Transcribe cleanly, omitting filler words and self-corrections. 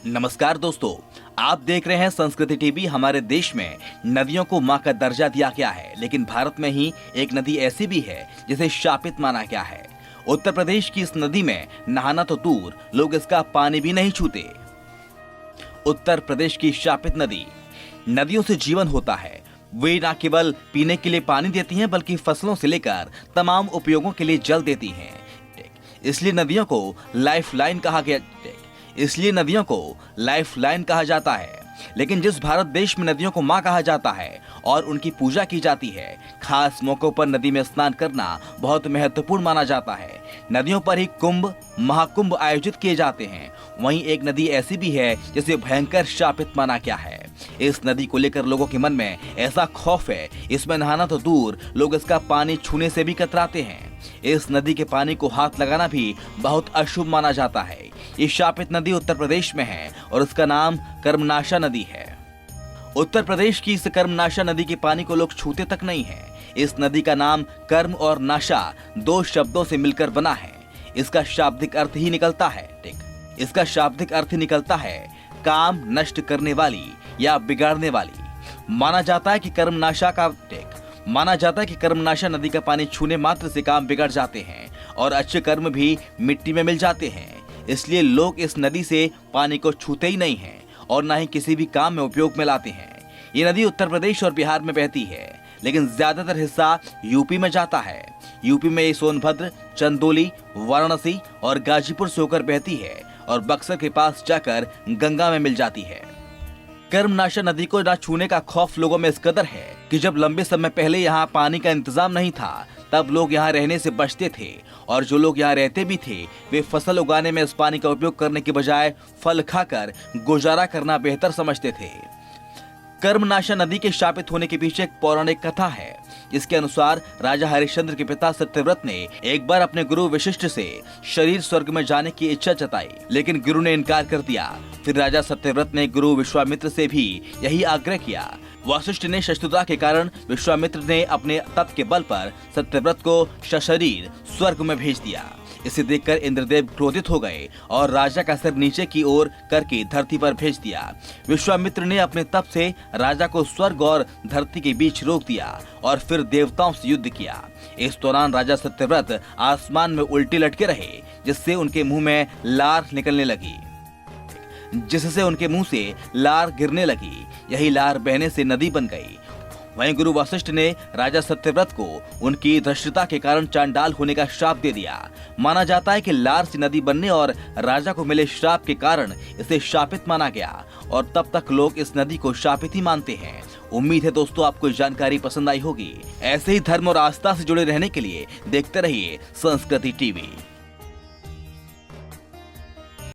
नमस्कार दोस्तों, आप देख रहे हैं संस्कृति टीवी। हमारे देश में नदियों को मां का दर्जा दिया गया है, लेकिन भारत में ही एक नदी ऐसी भी है जिसे शापित माना गया है। उत्तर प्रदेश की इस नदी में नहाना तो दूर, लोग इसका पानी भी नहीं छूते। उत्तर प्रदेश की शापित नदी। नदियों से जीवन होता है। वे न केवल पीने के लिए पानी देती हैं, बल्कि फसलों से लेकर तमाम उपयोगों के लिए जल देती हैं। इसलिए नदियों को लाइफलाइन कहा जाता है। लेकिन जिस भारत देश में नदियों को मां कहा जाता है और उनकी पूजा की जाती है, खास मौकों पर नदी में स्नान करना बहुत महत्वपूर्ण माना जाता है। नदियों पर ही कुंभ, महाकुंभ आयोजित किए जाते हैं। वहीं एक नदी ऐसी भी है जिसे भयंकर शापित माना गया है। इस नदी को लेकर लोगों के मन में ऐसा खौफ है, इसमें नहाना तो दूर, लोग इसका पानी छूने से भी कतराते हैं। इस नदी के पानी को हाथ लगाना भी बहुत अशुभ माना जाता है। ये शापित नदी उत्तर प्रदेश में है और उसका नाम कर्मनाशा नदी है। उत्तर प्रदेश की इस कर्मनाशा नदी के पानी को लोग छूते तक नहीं है। इस नदी का नाम कर्म और नाशा दो शब्दों से मिलकर बना है। इसका शाब्दिक अर्थ निकलता है काम नष्ट करने वाली या बिगाड़ने वाली। माना जाता है कि कर्मनाशा नदी का पानी छूने मात्र से काम बिगड़ जाते हैं और अच्छे कर्म भी मिट्टी में मिल जाते हैं। इसलिए लोग इस नदी से पानी को छूते ही नहीं हैं और ना ही किसी भी काम में उपयोग में लाते हैं। ये नदी उत्तर प्रदेश और बिहार में बहती है, लेकिन ज्यादातर हिस्सा यूपी में जाता है। यूपी में ये सोनभद्र, चंदौली, वाराणसी और गाजीपुर से होकर बहती है और बक्सर के पास जाकर गंगा में मिल जाती है। कर्मनाशा नदी को ना छूने का खौफ लोगों में इस कदर है कि जब लंबे समय पहले यहाँ पानी का इंतजाम नहीं था, तब लोग यहाँ रहने से बचते थे और जो लोग यहाँ रहते भी थे, वे फसल उगाने में इस पानी का उपयोग करने के बजाय फल खाकर गुजारा करना बेहतर समझते थे। कर्मनाशा नदी के शापित होने के पीछे एक पौराणिक कथा है। इसके अनुसार राजा हरिश्चंद्र के पिता सत्यव्रत ने एक बार अपने गुरु वशिष्ठ से शरीर स्वर्ग में जाने की इच्छा जताई, लेकिन गुरु ने इनकार कर दिया। फिर राजा सत्यव्रत ने गुरु विश्वामित्र से भी यही आग्रह किया। वशिष्ठ ने शत्रुता के कारण विश्वामित्र ने अपने तप के बल पर सत्यव्रत को सशरीर स्वर्ग में भेज दिया। इसे देखकर इंद्रदेव क्रोधित हो गए और राजा का सिर नीचे की ओर करके धरती पर भेज दिया। विश्वामित्र ने अपने तप से राजा को स्वर्ग और धरती के बीच रोक दिया और फिर देवताओं से युद्ध किया। इस दौरान राजा सत्यव्रत आसमान में उल्टे लटके रहे, जिससे उनके मुंह से लार गिरने लगी। यही लार बहने से नदी बन गई। वहीं गुरु वशिष्ठ ने राजा सत्यव्रत को उनकी धृष्टता के कारण चांडाल होने का श्राप दे दिया। माना जाता है कि लार से नदी बनने और राजा को मिले श्राप के कारण इसे शापित माना गया और तब तक लोग इस नदी को शापित ही मानते हैं। उम्मीद है दोस्तों आपको जानकारी पसंद आई होगी। ऐसे ही धर्म और आस्था से जुड़े रहने के लिए देखते रहिए संस्कृति टीवी।